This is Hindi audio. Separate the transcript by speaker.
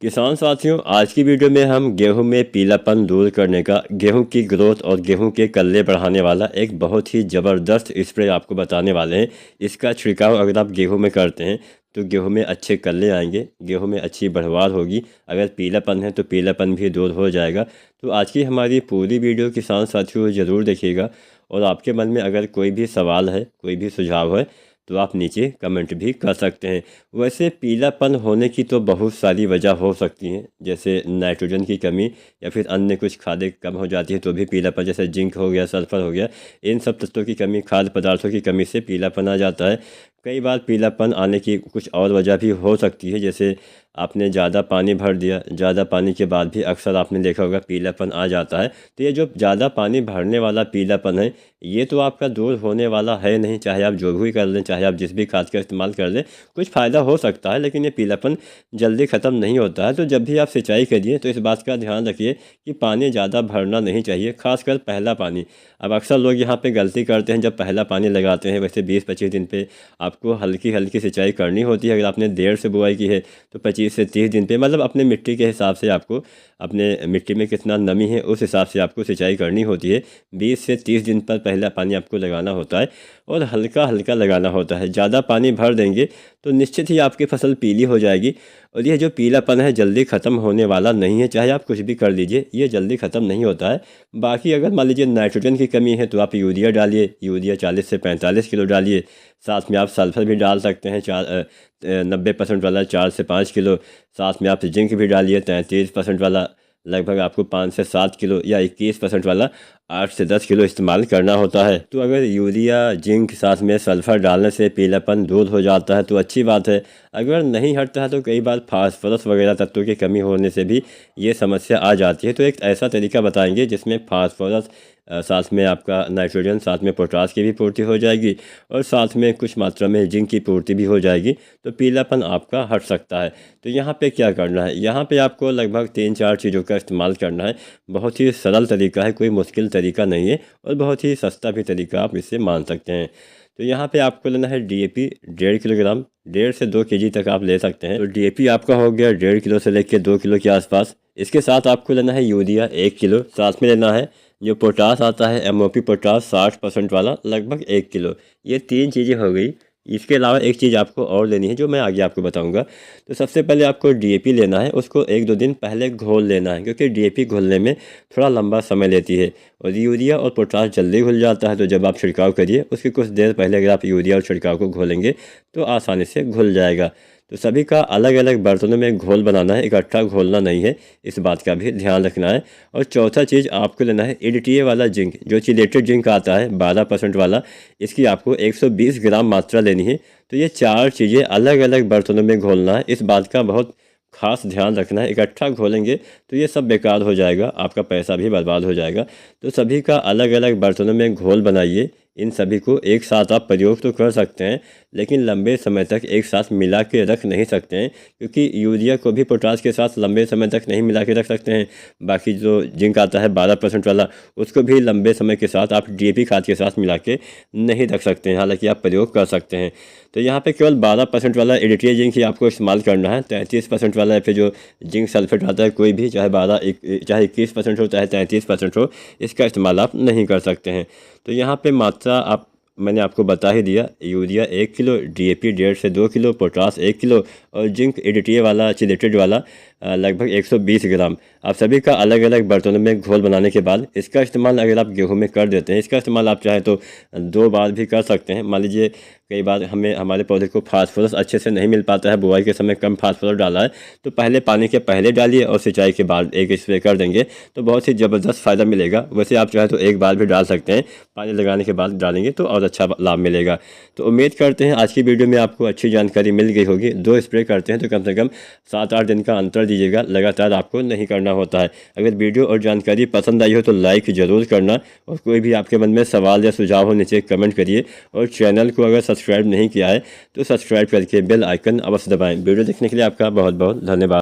Speaker 1: किसान साथियों, आज की वीडियो में हम गेहूं में पीलापन दूर करने का, गेहूं की ग्रोथ और गेहूं के कल्ले बढ़ाने वाला एक बहुत ही ज़बरदस्त स्प्रे आपको बताने वाले हैं। इसका छिड़काव अगर आप गेहूं में करते हैं तो गेहूं में अच्छे कल्ले आएंगे, गेहूं में अच्छी बढ़वार होगी। अगर पीलापन है तो पीलापन भी दूर हो जाएगा। तो आज की हमारी पूरी वीडियो किसान साथियों ज़रूर देखिएगा। और आपके मन में अगर कोई भी सवाल है, कोई भी सुझाव है, तो आप नीचे कमेंट भी कर सकते हैं। वैसे पीलापन होने की तो बहुत सारी वजह हो सकती हैं, जैसे नाइट्रोजन की कमी या फिर अन्य कुछ खादें कम हो जाती है तो भी पीलापन, जैसे जिंक हो गया, सल्फर हो गया, इन सब तत्वों की कमी, खाद्य पदार्थों की कमी से पीलापन आ जाता है। कई बार पीलापन आने की कुछ और वजह भी हो सकती है, जैसे आपने ज़्यादा पानी भर दिया, ज़्यादा पानी के बाद भी अक्सर आपने देखा होगा पीलापन आ जाता है। तो ये जो ज़्यादा पानी भरने वाला पीलापन है, ये तो आपका दूर होने वाला है नहीं, चाहे आप जो भी कर लें, चाहे आप जिस भी खाद का इस्तेमाल कर लें, कुछ फ़ायदा हो सकता है लेकिन ये पीलापन जल्दी ख़त्म नहीं होता है। तो जब भी आप सिंचाई करिए तो इस बात का ध्यान रखिए कि पानी ज़्यादा भरना नहीं चाहिए, खासकर पहला पानी। अब अक्सर लोग यहाँ पे गलती करते हैं, जब पहला पानी लगाते हैं, वैसे 20-25 दिन पे आपको हल्की हल्की सिंचाई करनी होती है। अगर आपने देर से बुआई की है तो 25 से 30 दिन पे, मतलब अपने मिट्टी के हिसाब से, आपको अपने मिट्टी में कितना नमी है उस हिसाब से आपको सिंचाई करनी होती है। 20 से 30 दिन पर पहला पानी आपको लगाना होता है और हल्का हल्का लगाना होता है। ज़्यादा पानी भर देंगे तो निश्चित ही आपकी फसल पीली हो जाएगी। और ये जो पीलापन है जल्दी ख़त्म होने वाला नहीं है, चाहे आप कुछ भी कर लीजिए, ये जल्दी ख़त्म नहीं होता है। बाकी अगर मान लीजिए नाइट्रोजन की कमी है तो आप यूरिया डालिए, यूरिया 40 से 45 किलो डालिए। साथ में आप सल्फर भी डाल सकते हैं, 90% वाला 4 से 5 किलो। साथ में आप जिंक भी डालिए 33% वाला, लगभग आपको 5 से 7 किलो, या 21% वाला 8 से 10 किलो इस्तेमाल करना होता है। तो अगर यूरिया, जिंक, साथ में सल्फर डालने से पीलापन दूर हो जाता है तो अच्छी बात है। अगर नहीं हटता है तो कई बार फास्फोरस वगैरह तत्वों की कमी होने से भी ये समस्या आ जाती है। तो एक ऐसा तरीका बताएंगे जिसमें फास्फोरस, साथ में आपका नाइट्रोजन, साथ में पोटास की भी पूर्ति हो जाएगी और साथ में कुछ मात्रा में जिंक की पूर्ति भी हो जाएगी, तो पीलापन आपका हट सकता है। तो यहाँ पे क्या करना है, यहाँ पे आपको लगभग 3-4 चीज़ों का इस्तेमाल करना है। बहुत ही सरल तरीका है, कोई मुश्किल तरीका नहीं है और बहुत ही सस्ता भी तरीका आप इससे मान सकते हैं। तो यहाँ पे आपको लेना है डीएपी 1.5 किलोग्राम, 1.5 से 2 केजी तक आप ले सकते हैं। तो डीएपी आपका हो गया 1.5 किलो से लेकर 2 किलो के आसपास। इसके साथ आपको लेना है यूरिया 1 किलो, साथ में लेना है जो पोटास आता है, एमओपी पोटास 60% वाला, लगभग 1 किलो। ये 3 चीज़ें हो गई। इसके अलावा एक चीज़ आपको और लेनी है जो मैं आगे आपको बताऊंगा। तो सबसे पहले आपको डीएपी लेना है, उसको 1-2 दिन पहले घोल लेना है, क्योंकि डीएपी घोलने में थोड़ा लंबा समय लेती है और यूरिया और पोटास जल्दी घुल जाता है। तो जब आप छिड़काव करिए उसके कुछ देर पहले अगर आप यूरिया और छिड़काव को घोलेंगे तो आसानी से घुल जाएगा। तो सभी का अलग अलग बर्तनों में घोल बनाना है, इकट्ठा घोलना नहीं है, इस बात का भी ध्यान रखना है। और चौथा चीज़ आपको लेना है EDTA वाला जिंक, जो चिलेटेड जिंक आता है 12% वाला, इसकी आपको 120 ग्राम मात्रा लेनी है। तो ये 4 चीज़ें अलग अलग बर्तनों में घोलना है, इस बात का बहुत खास ध्यान रखना है। इकट्ठा घोलेंगे तो ये सब बेकार हो जाएगा, आपका पैसा भी बर्बाद हो जाएगा। तो सभी का अलग अलग बर्तनों में घोल बनाइए। इन सभी को एक साथ आप प्रयोग तो कर सकते हैं लेकिन लंबे समय तक एक साथ मिला के रख नहीं सकते हैं, क्योंकि यूरिया को भी पोटास के साथ लंबे समय तक नहीं मिला के रख सकते हैं। बाकी जो जिंक आता है 12% वाला, उसको भी लंबे समय के साथ आप डीएपी खाद के साथ मिला के नहीं रख सकते हैं, हालांकि आप प्रयोग कर सकते हैं। तो यहाँ पे केवल 12% वाला EDTA जिंक ही आपको इस्तेमाल करना है। 33% वाला या फिर जो जिंक सल्फेट आता है, कोई भी, चाहे 21% हो चाहे 33% हो, इसका इस्तेमाल आप नहीं कर सकते हैं। तो यहाँ पे मात्रा मैंने आपको बता ही दिया। यूरिया 1 किलो, डीएपी 1.5 से 2 किलो, पोटास 1 किलो और जिंक EDTA वाला, चिलेटेड वाला लगभग 120 ग्राम। आप सभी का अलग अलग बर्तनों में घोल बनाने के बाद इसका इस्तेमाल अगर आप गेहूं में कर देते हैं, इसका इस्तेमाल आप चाहे तो 2 बार भी कर सकते हैं। मान लीजिए कई बार हमारे पौधे को फास्फोरस अच्छे से नहीं मिल पाता है, बुआई के समय कम फास्फोरस डाला है, तो पहले पानी के पहले डालिए और सिंचाई के बाद एक स्प्रे कर देंगे तो बहुत ही ज़बरदस्त फ़ायदा मिलेगा। वैसे आप चाहे तो 1 बार भी डाल सकते हैं, पानी लगाने के बाद डालेंगे तो और अच्छा लाभ मिलेगा। तो उम्मीद करते हैं आज की वीडियो में आपको अच्छी जानकारी मिल गई होगी। 2 स्प्रे करते हैं तो कम से कम 7-8 दिन का अंतर दीजिएगा, लगातार आपको नहीं करना होता है। अगर वीडियो और जानकारी पसंद आई हो तो लाइक ज़रूर करना, और कोई भी आपके मन में सवाल या सुझाव हो नीचे कमेंट करिए। और चैनल को अगर सब्सक्राइब नहीं किया है तो सब्सक्राइब करके बेल आइकन अवश्य दबाएं। वीडियो देखने के लिए आपका बहुत बहुत धन्यवाद।